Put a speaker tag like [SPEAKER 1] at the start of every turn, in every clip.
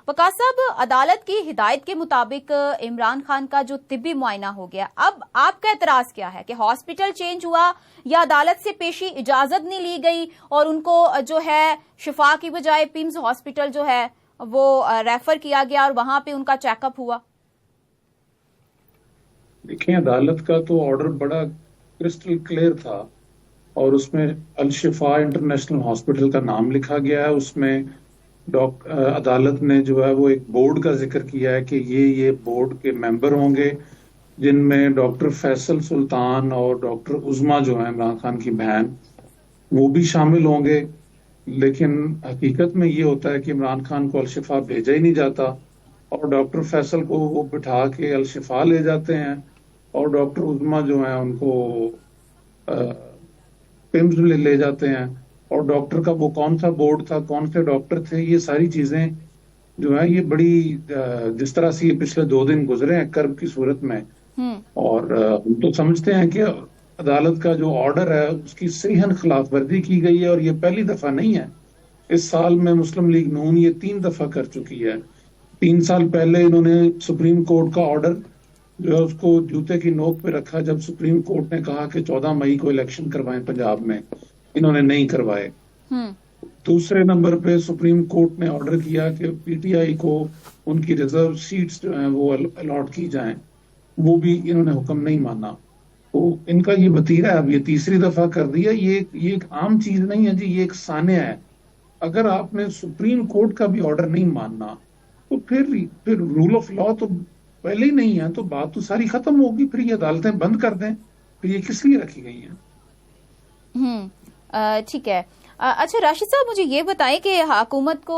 [SPEAKER 1] وقاص صاحب، عدالت کی ہدایت کے مطابق عمران خان کا جو طبی معائنہ ہو گیا، اب آپ کا اعتراض کیا ہے کہ ہاسپٹل چینج ہوا یا عدالت سے پیشی اجازت نہیں لی گئی اور ان کو جو ہے شفا کی بجائے پیمز ہاسپٹل جو ہے وہ ریفر کیا گیا اور وہاں پہ ان کا چیک اپ ہوا؟
[SPEAKER 2] دیکھیں، عدالت کا تو آرڈر بڑا کرسٹل کلیئر تھا اور اس میں الشفا انٹرنیشنل ہاسپٹل کا نام لکھا گیا ہے. اس میں عدالت نے جو ہے وہ ایک بورڈ کا ذکر کیا ہے کہ یہ بورڈ کے ممبر ہوں گے، جن میں ڈاکٹر فیصل سلطان اور ڈاکٹر عظما جو ہیں عمران خان کی بہن، وہ بھی شامل ہوں گے. لیکن حقیقت میں یہ ہوتا ہے کہ عمران خان کو الشفا بھیجا ہی نہیں جاتا اور ڈاکٹر فیصل کو وہ بٹھا کے الشفا لے جاتے ہیں اور ڈاکٹر عظما جو ہیں ان کو پیمز لے جاتے ہیں. اور ڈاکٹر کا وہ کون سا بورڈ تھا، کون سے ڈاکٹر تھے، یہ ساری چیزیں جو ہیں یہ بڑی جس طرح سے یہ پچھلے 2 دن گزرے ہیں کرب کی صورت میں، اور ہم تو سمجھتے ہیں کہ عدالت کا جو آرڈر ہے اس کی صحیحاً خلاف ورزی کی گئی ہے. اور یہ پہلی دفعہ نہیں ہے، اس سال میں مسلم لیگ نون یہ 3 دفعہ کر چکی ہے. 3 سال پہلے انہوں نے سپریم کورٹ کا آرڈر جو ہے اس کو جوتے کی نوک پہ رکھا جب سپریم کورٹ نے کہا کہ 14 مئی کو الیکشن کروائیں پنجاب میں، انہوں نے نہیں کروائے. دوسرے نمبر پہ سپریم کورٹ نے آرڈر کیا کہ پی ٹی آئی کو ان کی ریزرو سیٹس جو ہیں وہ الاٹ کی جائیں، وہ بھی انہوں نے حکم نہیں مانا. تو ان کا یہ وتیرہ ہے، اب یہ 3ری دفعہ کر دیا. یہ ایک عام چیز نہیں ہے جی، یہ ایک سانحہ ہے. اگر آپ نے سپریم کورٹ کا بھی آرڈر نہیں ماننا تو پھر رول آف لا تو پہلے ہی نہیں ہے، تو بات تو ساری ختم ہوگی. پھر یہ عدالتیں بند کر دیں، پھر یہ کس لیے رکھی گئی ہیں؟
[SPEAKER 1] ٹھیک ہے. اچھا راشد صاحب، مجھے یہ بتائیں کہ حکومت کو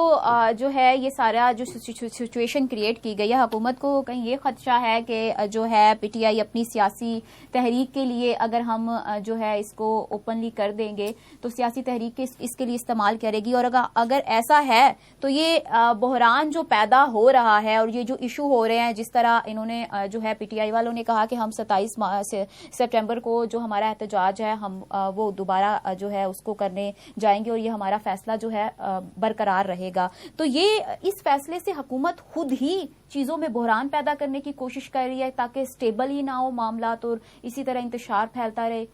[SPEAKER 1] جو ہے یہ سارا جو سچویشن کریٹ کی گئی ہے، حکومت کو کہیں یہ خدشہ ہے کہ جو ہے پی ٹی آئی اپنی سیاسی تحریک کے لیے اگر ہم جو ہے اس کو اوپنلی کر دیں گے تو سیاسی تحریک اس کے لیے استعمال کرے گی، اور اگر ایسا ہے تو یہ بحران جو پیدا ہو رہا ہے اور یہ جو ایشو ہو رہے ہیں، جس طرح انہوں نے جو ہے پی ٹی آئی والوں نے کہا کہ ہم 27 سپٹمبر کو جو ہمارا احتجاج ہے ہم وہ دوبارہ جو ہے اس کو کرنے جائیں گے اور یہ ہمارا فیصلہ جو ہے برقرار رہے گا، تو یہ اس فیصلے سے حکومت خود ہی چیزوں میں بحران پیدا کرنے کی کوشش کر رہی ہے تاکہ سٹیبل ہی نہ ہو معاملات اور اسی طرح انتشار پھیلتا رہے؟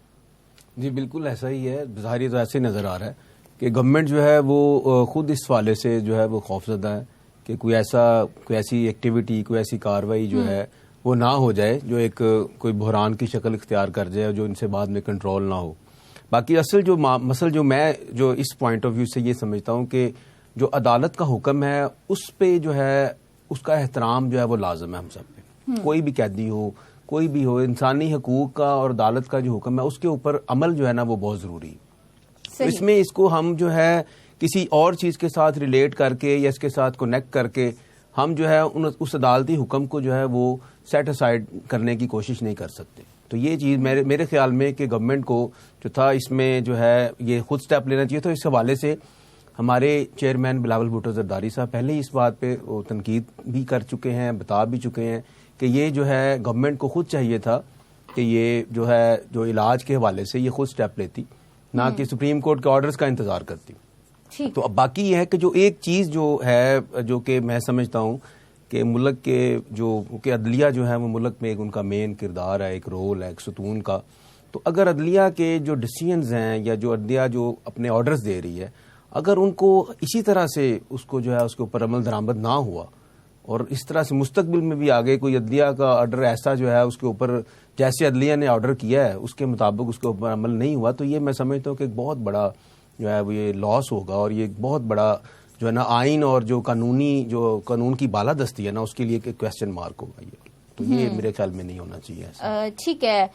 [SPEAKER 3] جی بالکل ایسا ہی ہے. ظاہری تو ایسے نظر آ رہا ہے کہ گورنمنٹ جو ہے وہ خود اس حوالے سے جو ہے وہ خوفزدہ ہے کہ کوئی ایسی ایکٹیویٹی، کوئی ایسی کاروائی جو ہے وہ نہ ہو جائے جو ایک کوئی بحران کی شکل اختیار کر جائے اور جو ان سے بعد میں کنٹرول نہ ہو. باقی اصل جو مسئلہ جو میں جو اس پوائنٹ آف ویو سے یہ سمجھتا ہوں کہ جو عدالت کا حکم ہے اس پہ جو ہے اس کا احترام جو ہے وہ لازم ہے ہم سب پہ. کوئی بھی قیدی ہو، کوئی بھی ہو، انسانی حقوق کا اور عدالت کا جو حکم ہے اس کے اوپر عمل جو ہے نا وہ بہت ضروری ہے. اس میں اس کو ہم جو ہے کسی اور چیز کے ساتھ ریلیٹ کر کے یا اس کے ساتھ کنیکٹ کر کے ہم جو ہے اس عدالتی حکم کو جو ہے وہ سیٹ اسائڈ کرنے کی کوشش نہیں کر سکتے. تو یہ چیز میرے خیال میں کہ گورنمنٹ کو جو تھا اس میں جو ہے یہ خود سٹیپ لینا چاہیے. تو اس حوالے سے ہمارے چیئرمین بلاول بھٹو زرداری صاحب پہلے ہی اس بات پہ وہ تنقید بھی کر چکے ہیں، بتا بھی چکے ہیں کہ یہ جو ہے گورنمنٹ کو خود چاہیے تھا کہ یہ جو ہے جو علاج کے حوالے سے یہ خود سٹیپ لیتی، نہ کہ سپریم کورٹ کے آرڈرز کا انتظار کرتی. تو اب باقی یہ ہے کہ جو ایک چیز جو ہے جو کہ میں سمجھتا ہوں کہ ملک کے جو کہ عدلیہ جو ہے وہ ملک میں ایک ان کا مین کردار ہے، ایک رول ہے، ایک ستون کا. تو اگر عدلیہ کے جو ڈیسیژنز ہیں یا جو عدلیہ جو اپنے آرڈرز دے رہی ہے، اگر ان کو اسی طرح سے اس کو جو ہے اس کے اوپر عمل درآمد نہ ہوا اور اس طرح سے مستقبل میں بھی آگے کوئی عدلیہ کا آرڈر ایسا جو ہے اس کے اوپر جیسے عدلیہ نے آرڈر کیا ہے اس کے مطابق اس کے اوپر عمل نہیں ہوا، تو یہ میں سمجھتا ہوں کہ ایک بہت بڑا جو ہے وہ یہ لاس ہوگا اور یہ بہت بڑا جو ہے نا آئین اور جو قانون کی بالادستی ہے نا اس کے لیے ایک کویسچن مارک ہوگا. یہ تو یہ میرے خیال میں نہیں ہونا چاہیے.
[SPEAKER 1] ٹھیک ہے.